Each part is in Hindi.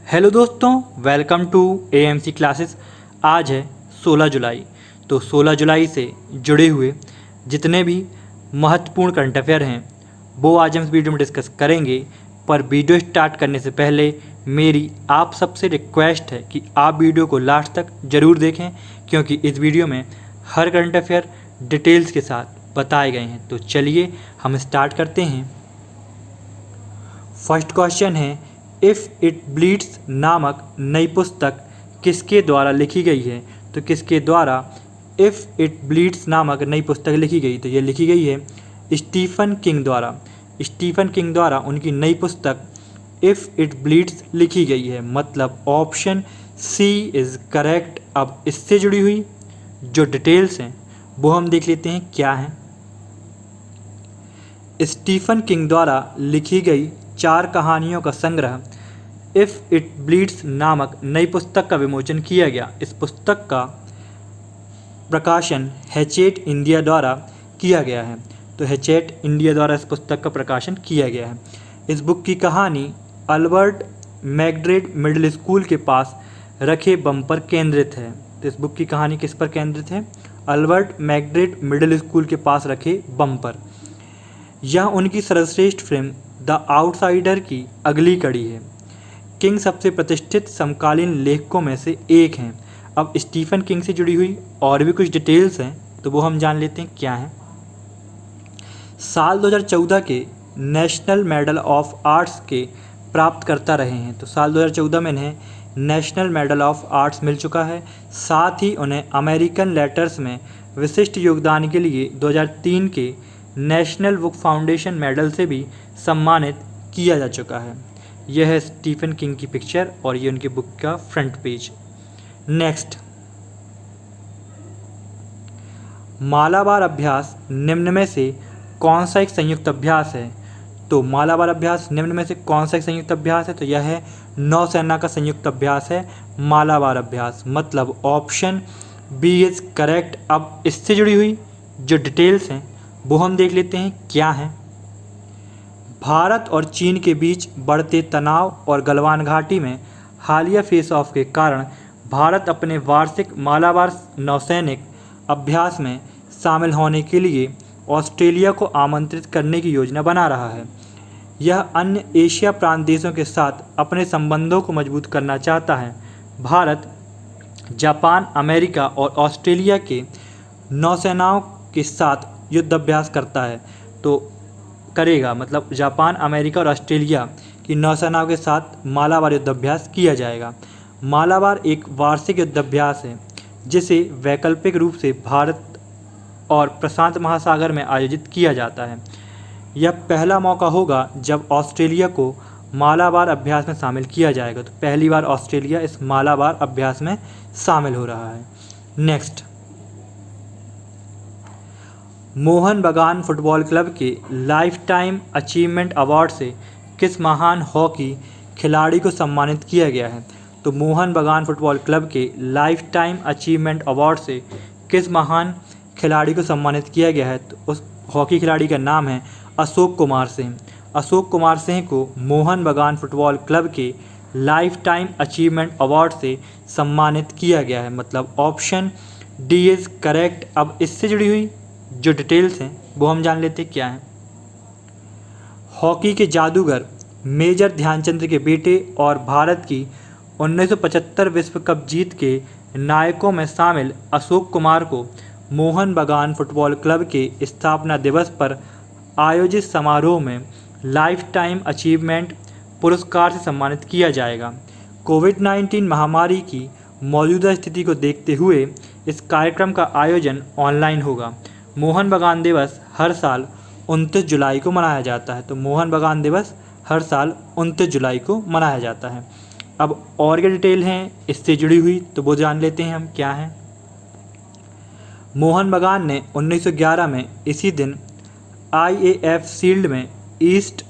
हेलो दोस्तों, वेलकम टू एएमसी क्लासेस। आज है 16 जुलाई। तो 16 जुलाई से जुड़े हुए जितने भी महत्वपूर्ण करंट अफेयर हैं वो आज हम इस वीडियो में डिस्कस करेंगे। पर वीडियो स्टार्ट करने से पहले मेरी आप सबसे रिक्वेस्ट है कि आप वीडियो को लास्ट तक ज़रूर देखें, क्योंकि इस वीडियो में हर करंट अफेयर डिटेल्स के साथ बताए गए हैं। तो चलिए हम स्टार्ट करते हैं। फर्स्ट क्वेश्चन है, इफ़ इट ब्लीड्स नामक नई पुस्तक किसके द्वारा लिखी गई है? तो किसके द्वारा इफ़ इट ब्लीड्स नामक नई पुस्तक लिखी गई? तो ये लिखी गई है स्टीफन किंग द्वारा। स्टीफन किंग द्वारा उनकी नई पुस्तक इफ़ इट ब्लीड्स लिखी गई है, मतलब ऑप्शन सी इज़ करेक्ट। अब इससे जुड़ी हुई जो डिटेल्स हैं वो हम देख लेते हैं क्या हैं। स्टीफन किंग द्वारा लिखी गई 4 कहानियों का संग्रह इफ़ इट ब्लीड्स नामक नई पुस्तक का विमोचन किया गया। इस पुस्तक का प्रकाशन हैचेट इंडिया द्वारा किया गया है। तो हैचेट इंडिया द्वारा इस पुस्तक का प्रकाशन किया गया है। इस बुक की कहानी अल्बर्ट मैकड्रेड मिडिल स्कूल के पास रखे बम पर केंद्रित है। तो इस बुक की कहानी किस पर केंद्रित है? अल्बर्ट मैकड्रेड मिडिल स्कूल के पास रखे बम पर। यह उनकी सर्वश्रेष्ठ फिल्म द आउटसाइडर की अगली कड़ी है। किंग सबसे प्रतिष्ठित समकालीन लेखकों में से एक हैं। अब स्टीफन किंग से जुड़ी हुई और भी कुछ डिटेल्स हैं, तो वो हम जान लेते हैं क्या हैं। साल 2014 के नेशनल मेडल ऑफ आर्ट्स के प्राप्तकर्ता रहे हैं। तो साल 2014 में इन्हें नेशनल मेडल ऑफ आर्ट्स मिल चुका है। साथ ही उन्हें अमेरिकन लेटर्स में विशिष्ट योगदान के लिए 2003 के नेशनल बुक फाउंडेशन मेडल से भी सम्मानित किया जा चुका है। यह है स्टीफन किंग की पिक्चर और ये उनकी बुक का फ्रंट पेज। नेक्स्ट, मालाबार अभ्यास निम्न में से कौन सा एक संयुक्त अभ्यास है? तो मालाबार अभ्यास निम्न में से कौन सा एक संयुक्त अभ्यास है? तो यह है नौसेना का संयुक्त अभ्यास है मालाबार अभ्यास, मतलब ऑप्शन बी इज करेक्ट। अब इससे जुड़ी हुई जो डिटेल्स हैं वो हम देख लेते हैं क्या हैं। भारत और चीन के बीच बढ़ते तनाव और गलवान घाटी में हालिया फेस ऑफ के कारण भारत अपने वार्षिक मालाबार नौसैनिक अभ्यास में शामिल होने के लिए ऑस्ट्रेलिया को आमंत्रित करने की योजना बना रहा है। यह अन्य एशिया प्रांत देशों के साथ अपने संबंधों को मजबूत करना चाहता है। भारत, जापान, अमेरिका और ऑस्ट्रेलिया के नौसेनाओं के साथ युद्धाभ्यास करता है। तो करेगा, मतलब जापान, अमेरिका और ऑस्ट्रेलिया की नौसेनाओं के साथ मालाबार युद्धाभ्यास किया जाएगा। मालाबार एक वार्षिक युद्धाभ्यास है जिसे वैकल्पिक रूप से भारत और प्रशांत महासागर में आयोजित किया जाता है। यह पहला मौका होगा जब ऑस्ट्रेलिया को मालाबार अभ्यास में शामिल किया जाएगा। तो पहली बार ऑस्ट्रेलिया इस मालाबार अभ्यास में शामिल हो रहा है। नेक्स्ट, मोहन बगान फुटबॉल क्लब के लाइफ टाइम अचीवमेंट अवार्ड से किस महान हॉकी खिलाड़ी को सम्मानित किया गया है? तो मोहन बगान फुटबॉल क्लब के लाइफ टाइम अचीवमेंट अवार्ड से किस महान खिलाड़ी को सम्मानित किया गया है? तो उस हॉकी खिलाड़ी का नाम है अशोक कुमार सिंह। अशोक कुमार सिंह को मोहन बगान फुटबॉल क्लब के लाइफ टाइम अचीवमेंट अवार्ड से सम्मानित किया गया है, मतलब ऑप्शन डी इज़ करेक्ट। अब इससे जुड़ी हुई जो डिटेल्स हैं वो हम जान लेते हैं क्या हैं। हॉकी के जादूगर मेजर ध्यानचंद के बेटे और भारत की 1975 विश्व कप जीत के नायकों में शामिल अशोक कुमार को मोहन बगान फुटबॉल क्लब के स्थापना दिवस पर आयोजित समारोह में लाइफ टाइम अचीवमेंट पुरस्कार से सम्मानित किया जाएगा। कोविड-19 महामारी की मौजूदा स्थिति को देखते हुए इस कार्यक्रम का आयोजन ऑनलाइन होगा। मोहन बगान दिवस हर साल 29 जुलाई को मनाया जाता है। तो मोहन बगान दिवस हर साल 29 जुलाई को मनाया जाता है। अब और क्या डिटेल हैं इससे जुड़ी हुई, तो वो जान लेते हैं हम क्या हैं। मोहन बगान ने 1911 में इसी दिन IAF शील्ड में ईस्ट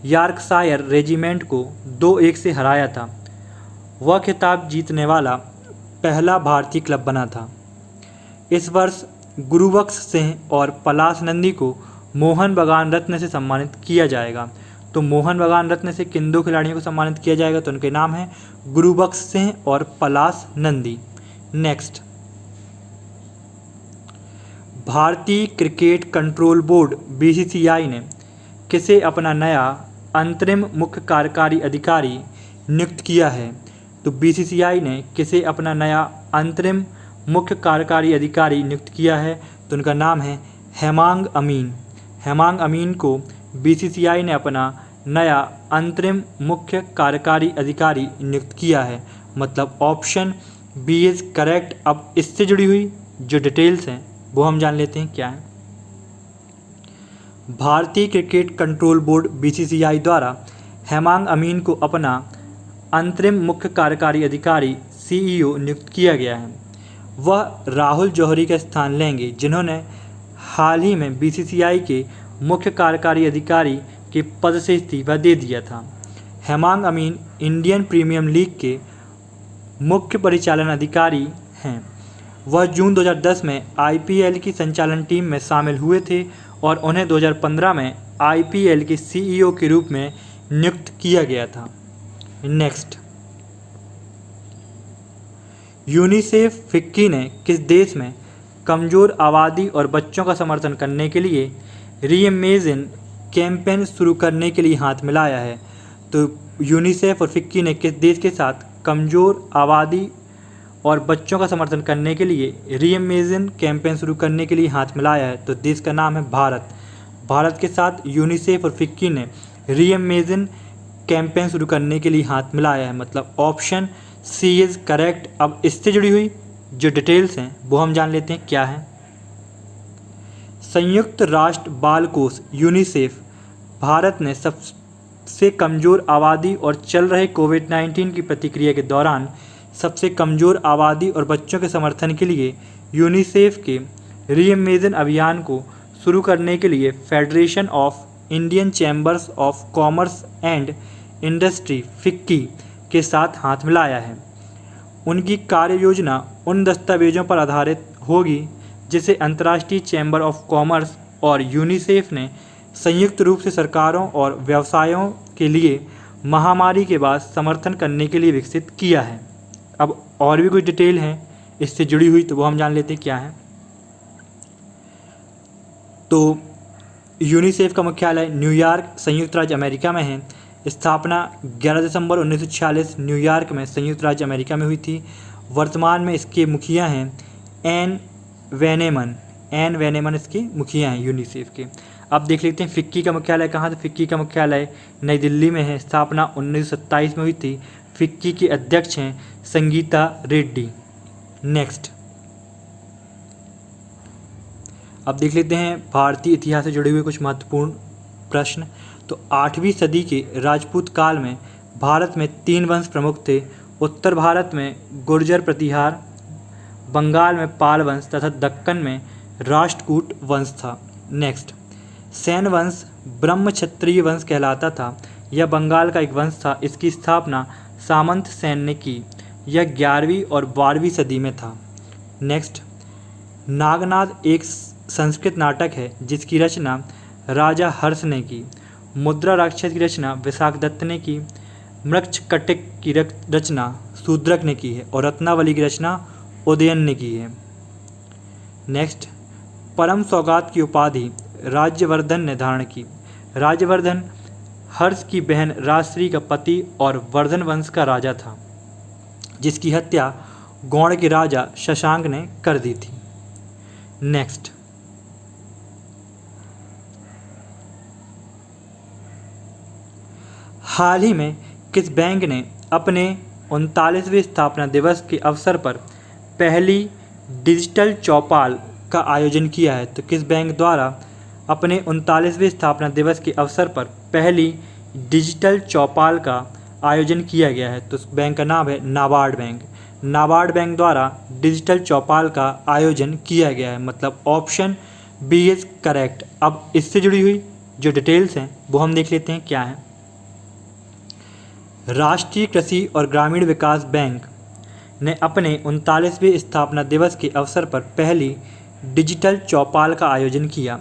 यॉर्कशायर रेजिमेंट को 2-1 से हराया था। वह खिताब जीतने वाला पहला भारतीय क्लब बना था। इस वर्ष गुरुबख्श सिंह और पलाश नंदी को मोहन बगान रत्न से सम्मानित किया जाएगा। तो मोहन बागान रत्न से किन 2 खिलाड़ियों को सम्मानित किया जाएगा, तो उनके नाम हैं गुरुबख्श सिंह और पलाश नंदी। नेक्स्ट, भारतीय क्रिकेट कंट्रोल बोर्ड बीसीसीआई ने किसे अपना नया अंतरिम मुख्य कार्यकारी अधिकारी नियुक्त किया है, तो बीसीसीआई ने किसे अपना नया अंतरिम मुख्य कार्यकारी अधिकारी नियुक्त किया है, तो उनका नाम है हेमांग अमीन। हेमांग अमीन को बीसीसीआई ने अपना नया अंतरिम मुख्य कार्यकारी अधिकारी नियुक्त किया है, मतलब ऑप्शन बी इज़ करेक्ट। अब इससे जुड़ी हुई जो डिटेल्स हैं वो हम जान लेते हैं क्या है। भारतीय क्रिकेट कंट्रोल बोर्ड बीसीसीआई द्वारा हेमांग अमीन को अपना अंतरिम मुख्य कार्यकारी अधिकारी सीईओ नियुक्त किया गया है। वह राहुल जौहरी का स्थान लेंगे, जिन्होंने हाल ही में बीसीसीआई के मुख्य कार्यकारी अधिकारी के पद से इस्तीफा दे दिया था। हेमांग अमीन इंडियन प्रीमियर लीग के मुख्य परिचालन अधिकारी हैं। वह जून 2010 में आईपीएल की संचालन टीम में शामिल हुए थे और उन्हें 2015 में आईपीएल के सीईओ के रूप में नियुक्त किया गया था। नेक्स्ट, यूनिसेफ फिक्की ने किस देश में कमज़ोर आबादी और बच्चों का समर्थन करने के लिए रीइमेजिन कैंपेन शुरू करने के लिए हाथ मिलाया है, तो यूनिसेफ और फिक्की ने किस देश के साथ कमज़ोर आबादी और बच्चों का समर्थन करने के लिए रीइमेजिन कैंपेन शुरू करने के लिए हाथ मिलाया है, तो देश का नाम है भारत। भारत के साथ यूनिसेफ और फिक्की ने रीइमेजिन कैंपेन शुरू करने के लिए हाथ मिलाया है, मतलब ऑप्शन सी इज़ करेक्ट। अब इससे जुड़ी हुई जो डिटेल्स हैं वो हम जान लेते हैं क्या है। संयुक्त राष्ट्र बाल कोष यूनिसेफ भारत ने सबसे कमज़ोर आबादी और चल रहे कोविड-19 की प्रतिक्रिया के दौरान सबसे कमज़ोर आबादी और बच्चों के समर्थन के लिए यूनिसेफ के रीइमेजिन अभियान को शुरू करने के लिए federation of Indian chambers of commerce and industry FICCI के साथ हाथ मिलाया है। उनकी कार्य योजना उन दस्तावेजों पर आधारित होगी जिसे अंतर्राष्ट्रीय चैम्बर ऑफ कॉमर्स और यूनिसेफ ने संयुक्त रूप से सरकारों और व्यवसायों के लिए महामारी के बाद समर्थन करने के लिए विकसित किया है। अब और भी कुछ डिटेल हैं इससे जुड़ी हुई, तो वो हम जान लेते हैं क्या है। तो यूनिसेफ का मुख्यालय न्यूयॉर्क संयुक्त राज्य अमेरिका में है। स्थापना 11 दिसंबर 1946 न्यूयॉर्क में संयुक्त राज्य अमेरिका में हुई थी। वर्तमान में इसके मुखिया हैं एन वेनेमन इसके मुखिया हैं यूनिसेफ के। अब देख लेते हैं फिक्की का मुख्यालय कहाँ था। फिक्की का मुख्यालय नई दिल्ली में है। स्थापना 1927 में हुई थी। फिक्की के अध्यक्ष हैं संगीता रेड्डी। नेक्स्ट, अब देख लेते हैं भारतीय इतिहास से जुड़े हुए कुछ महत्वपूर्ण प्रश्न। तो 8वीं सदी के राजपूत काल में भारत में 3 वंश प्रमुख थे। उत्तर भारत में गुर्जर प्रतिहार, बंगाल में पाल वंश तथा दक्कन में राष्ट्रकूट वंश था। नेक्स्ट, सेन वंश ब्रह्म क्षत्रिय वंश कहलाता था। यह बंगाल का एक वंश था। इसकी स्थापना सामंत सेन ने की। यह 11वीं और 12वीं सदी में था। नेक्स्ट, नागनाद एक संस्कृत नाटक है जिसकी रचना राजा हर्ष ने की। मुद्रा राक्षस की रचना विशाखदत्त ने की। मृक्षकटिक की रचना शूद्रक ने की है और रत्नावली की रचना उदयन ने की है। नेक्स्ट, परम सौगात की उपाधि राज्यवर्धन ने धारण की। राज्यवर्धन हर्ष की बहन राजश्री का पति और वर्धन वंश का राजा था, जिसकी हत्या गौड़ के राजा शशांक ने कर दी थी। नेक्स्ट, हाल ही में किस बैंक ने अपने 39वें स्थापना दिवस के अवसर पर पहली डिजिटल चौपाल का आयोजन किया है? तो किस बैंक द्वारा अपने 39वें स्थापना दिवस के अवसर पर पहली डिजिटल चौपाल का आयोजन किया गया है? तो उस बैंक का नाम है नाबार्ड बैंक। नाबार्ड बैंक द्वारा डिजिटल चौपाल का आयोजन किया गया है, मतलब ऑप्शन बी इज़ करेक्ट। अब इससे जुड़ी हुई जो डिटेल्स हैं वो हम देख लेते हैं क्या है। राष्ट्रीय कृषि और ग्रामीण विकास बैंक ने अपने 39वें स्थापना दिवस के अवसर पर पहली डिजिटल चौपाल का आयोजन किया।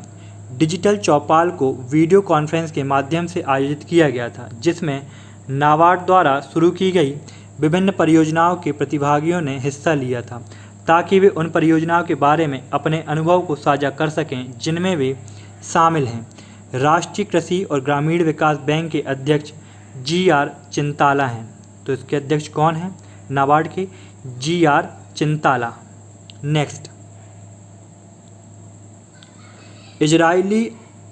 डिजिटल चौपाल को वीडियो कॉन्फ्रेंस के माध्यम से आयोजित किया गया था, जिसमें नाबार्ड द्वारा शुरू की गई विभिन्न परियोजनाओं के प्रतिभागियों ने हिस्सा लिया था, ताकि वे उन परियोजनाओं के बारे में अपने अनुभव को साझा कर सकें जिनमें वे शामिल हैं। राष्ट्रीय कृषि और ग्रामीण विकास बैंक के अध्यक्ष GR चिंताला हैं। तो इसके अध्यक्ष कौन हैं? नाबार्ड के GR Chintala. Next, Israeli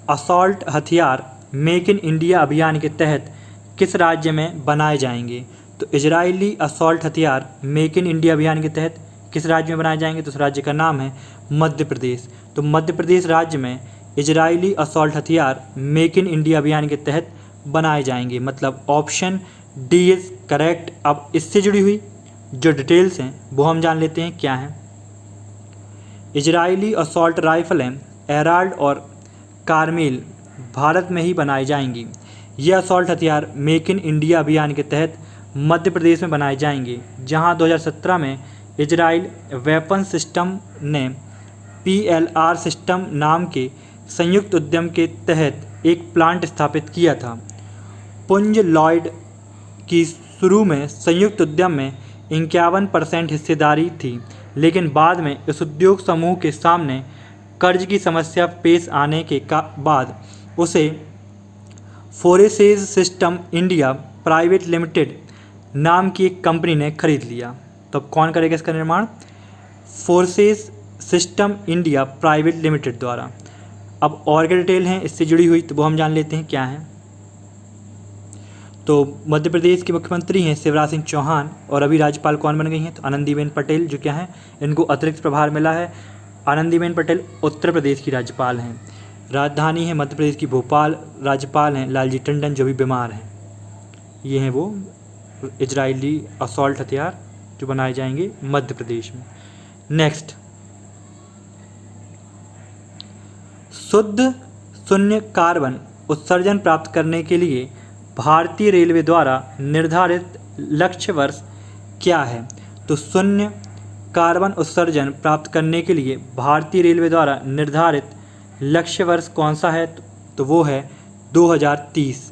assault हथियार मेक इन इंडिया अभियान के तहत किस राज्य में बनाए जाएंगे? तो इजरायली असॉल्ट हथियार मेक इन इंडिया अभियान के तहत किस राज्य में बनाए जाएंगे? तो उस राज्य का नाम है मध्य प्रदेश। तो मध्य प्रदेश राज्य में इजरायली असॉल्ट हथियार मेक इन इंडिया अभियान के तहत बनाए जाएंगे, मतलब ऑप्शन डी इज करेक्ट। अब इससे जुड़ी हुई जो डिटेल्स हैं वो हम जान लेते हैं क्या हैं। इजरायली असॉल्ट राइफलें एराल्ड और कार्मेल भारत में ही बनाई जाएंगी। ये असॉल्ट हथियार मेक इन इंडिया अभियान के तहत मध्य प्रदेश में बनाए जाएंगे, जहां 2017 में इजराइल वेपन सिस्टम ने PLR सिस्टम नाम के संयुक्त उद्यम के तहत एक प्लांट स्थापित किया था। पुंज लॉयड की शुरू में संयुक्त उद्यम में 51% हिस्सेदारी थी, लेकिन बाद में इस उद्योग समूह के सामने कर्ज की समस्या पेश आने के बाद उसे फोरेसेज सिस्टम इंडिया प्राइवेट लिमिटेड नाम की एक कंपनी ने खरीद लिया। तो अब कौन करेगा इसका निर्माण? Forces system India private limited द्वारा। अब और क्या डिटेल हैं इससे जुड़ी हुई तो वो हम जान लेते हैं क्या हैं। तो मध्य प्रदेश के मुख्यमंत्री हैं शिवराज सिंह चौहान, और अभी राज्यपाल कौन बन गई हैं? तो आनंदीबेन पटेल, जो क्या हैं, इनको अतिरिक्त प्रभार मिला है। आनंदीबेन पटेल उत्तर प्रदेश की राज्यपाल हैं। राजधानी है मध्य प्रदेश की भोपाल। राज्यपाल हैं लालजी टंडन, जो भी बीमार हैं। ये हैं वो इजरायली असॉल्ट हथियार जो बनाए जाएंगे मध्य प्रदेश में। नेक्स्ट, शुद्ध शून्य कार्बन उत्सर्जन प्राप्त करने के लिए भारतीय रेलवे द्वारा निर्धारित लक्ष्य वर्ष क्या है? तो शून्य कार्बन उत्सर्जन प्राप्त करने के लिए भारतीय रेलवे द्वारा निर्धारित लक्ष्य वर्ष कौन सा है? तो वो है 2030।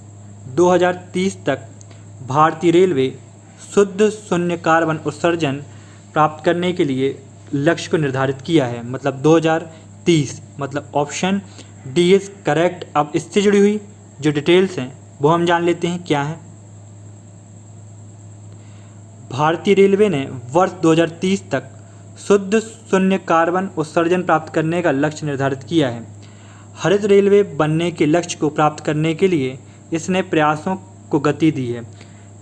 2030 तक भारतीय रेलवे शुद्ध शून्य कार्बन उत्सर्जन प्राप्त करने के लिए लक्ष्य को निर्धारित किया है, मतलब 2030, मतलब ऑप्शन डी इज करेक्ट। अब इससे जुड़ी हुई जो डिटेल्स हैं वो हम जान लेते हैं क्या है। भारतीय रेलवे ने वर्ष 2030 तक शुद्ध शून्य कार्बन उत्सर्जन प्राप्त करने का लक्ष्य निर्धारित किया है। हरित रेलवे बनने के लक्ष्य को प्राप्त करने के लिए इसने प्रयासों को गति दी है।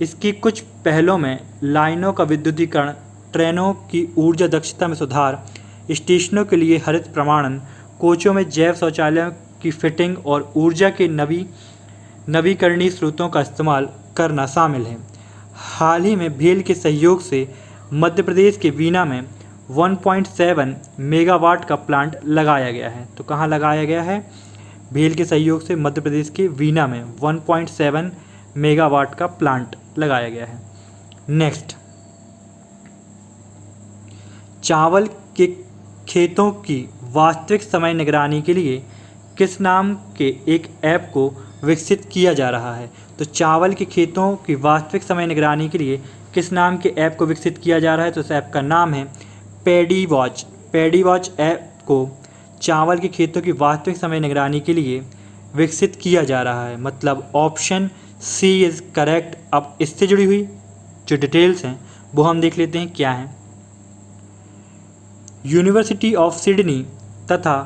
इसकी कुछ पहलों में लाइनों का विद्युतीकरण, ट्रेनों की ऊर्जा दक्षता में सुधार, स्टेशनों के लिए हरित प्रमाणन, कोचों में जैव शौचालयों की फिटिंग और ऊर्जा के नवीकरणीय स्रोतों का इस्तेमाल करना शामिल है। हाल ही में भेल के सहयोग से मध्य प्रदेश के बीना में 1.7 मेगावाट का प्लांट लगाया गया है। तो कहाँ लगाया गया है? भेल के सहयोग से मध्य प्रदेश के बीना में 1.7 मेगावाट का प्लांट लगाया गया है। नेक्स्ट, चावल के खेतों की वास्तविक समय निगरानी के लिए किस नाम के एक ऐप को विकसित किया जा रहा है? तो चावल के खेतों की वास्तविक समय निगरानी के लिए किस नाम के ऐप को विकसित किया जा रहा है? तो उस ऐप का नाम है paddy watch. Paddy watch app को चावल के खेतों की वास्तविक समय निगरानी के लिए विकसित किया जा रहा है, मतलब ऑप्शन सी इज़ करेक्ट। अब इससे जुड़ी हुई जो डिटेल्स हैं वो हम देख लेते हैं क्या हैं। यूनिवर्सिटी ऑफ सिडनी तथा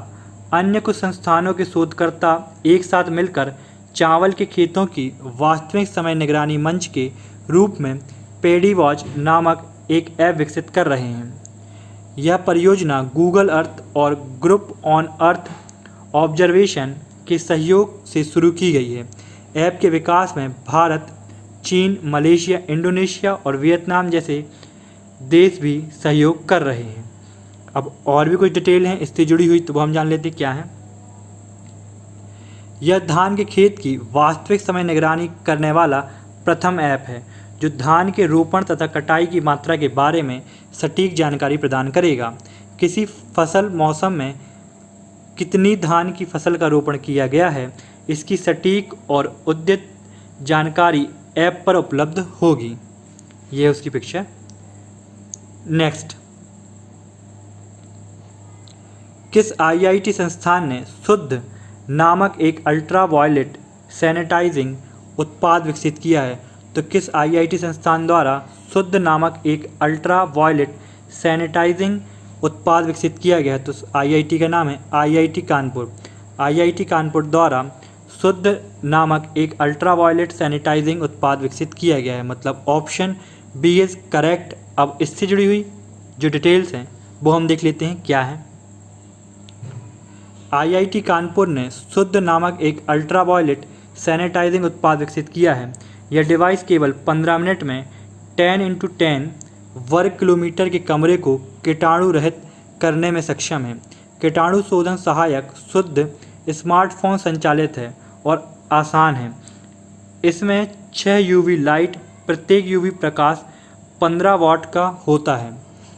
अन्य कुछ संस्थानों के शोधकर्ता एक साथ मिलकर चावल के खेतों की वास्तविक समय निगरानी मंच के रूप में पैडी वॉच नामक एक ऐप विकसित कर रहे हैं। यह परियोजना गूगल अर्थ और ग्रुप ऑन अर्थ ऑब्जर्वेशन के सहयोग से शुरू की गई है। ऐप के विकास में भारत, चीन, मलेशिया, इंडोनेशिया और वियतनाम जैसे देश भी सहयोग कर रहे हैं। अब और भी कुछ डिटेल हैं इससे जुड़ी हुई तो वो हम जान लेते हैं क्या है। यह धान के खेत की वास्तविक समय निगरानी करने वाला प्रथम ऐप है जो धान के रोपण तथा कटाई की मात्रा के बारे में सटीक जानकारी प्रदान करेगा। किसी फसल मौसम में कितनी धान की फसल का रोपण किया गया है, इसकी सटीक और उद्यत जानकारी ऐप पर उपलब्ध होगी। यह है उसकी पिक्चर। नेक्स्ट, किस आईआईटी संस्थान ने शुद्ध नामक एक अल्ट्रावायलेट सैनिटाइजिंग उत्पाद विकसित किया है? तो किस आईआईटी संस्थान द्वारा शुद्ध नामक एक अल्ट्रावायलेट सैनिटाइजिंग उत्पाद विकसित किया गया है? तो आईआईटी का नाम है आईआईटी कानपुर। आईआईटी कानपुर द्वारा शुद्ध नामक एक अल्ट्रावायलेट सैनिटाइजिंग उत्पाद विकसित किया गया है। मतलब ऑप्शन बी इज़ करेक्ट। अब इससे जुड़ी हुई जो डिटेल्स हैं वो हम देख लेते हैं क्या है। आईआईटी कानपुर ने शुद्ध नामक एक अल्ट्रावायलेट सैनिटाइजिंग उत्पाद विकसित किया है। यह डिवाइस केवल 15 मिनट में 10x10 वर्ग किलोमीटर के कमरे को कीटाणु रहित करने में सक्षम है। कीटाणु शोधन सहायक शुद्ध स्मार्टफोन संचालित है और आसान है। इसमें 6 यूवी लाइट, प्रत्येक यूवी प्रकाश 15 वाट का होता है।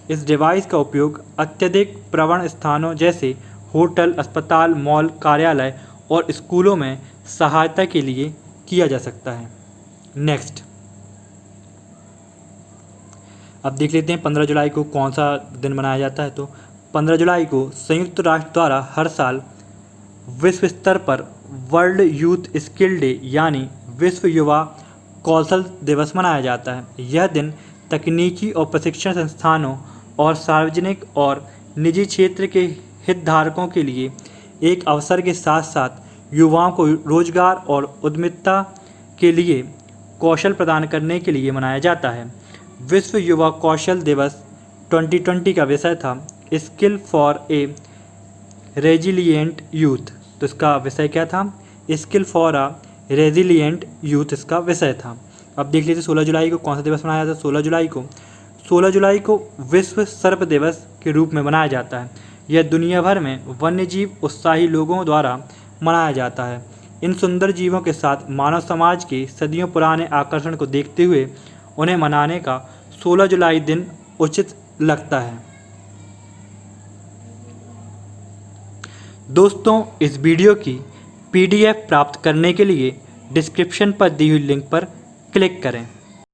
इस डिवाइस का उपयोग अत्यधिक प्रवण स्थानों जैसे होटल, अस्पताल, मॉल, कार्यालय और स्कूलों में सहायता के लिए किया जा सकता है। नेक्स्ट, अब देख लेते हैं 15 जुलाई को कौन सा दिन मनाया जाता है। तो 15 जुलाई को संयुक्त राष्ट्र द्वारा हर साल विश्व स्तर पर वर्ल्ड यूथ स्किल डे यानी विश्व युवा कौशल दिवस मनाया जाता है। यह दिन तकनीकी और प्रशिक्षण संस्थानों और सार्वजनिक और निजी क्षेत्र के हितधारकों के लिए एक अवसर के साथ साथ युवाओं को रोजगार और उद्यमिता के लिए कौशल प्रदान करने के लिए मनाया जाता है। विश्व युवा कौशल दिवस 2020 का विषय था skill for a resilient youth. तो इसका विषय क्या था? Skill for a resilient youth इसका विषय था। अब देख लीजिए 16 जुलाई को कौन सा दिवस मनाया जाता है। 16 जुलाई को विश्व सर्प दिवस के रूप में मनाया जाता है। यह दुनिया भर में वन्यजीव उत्साही लोगों द्वारा मनाया जाता है। इन सुंदर जीवों के साथ मानव समाज के सदियों पुराने आकर्षण को देखते हुए उन्हें मनाने का 16 जुलाई दिन उचित लगता है। दोस्तों, इस वीडियो की PDF प्राप्त करने के लिए डिस्क्रिप्शन पर दी हुई लिंक पर क्लिक करें।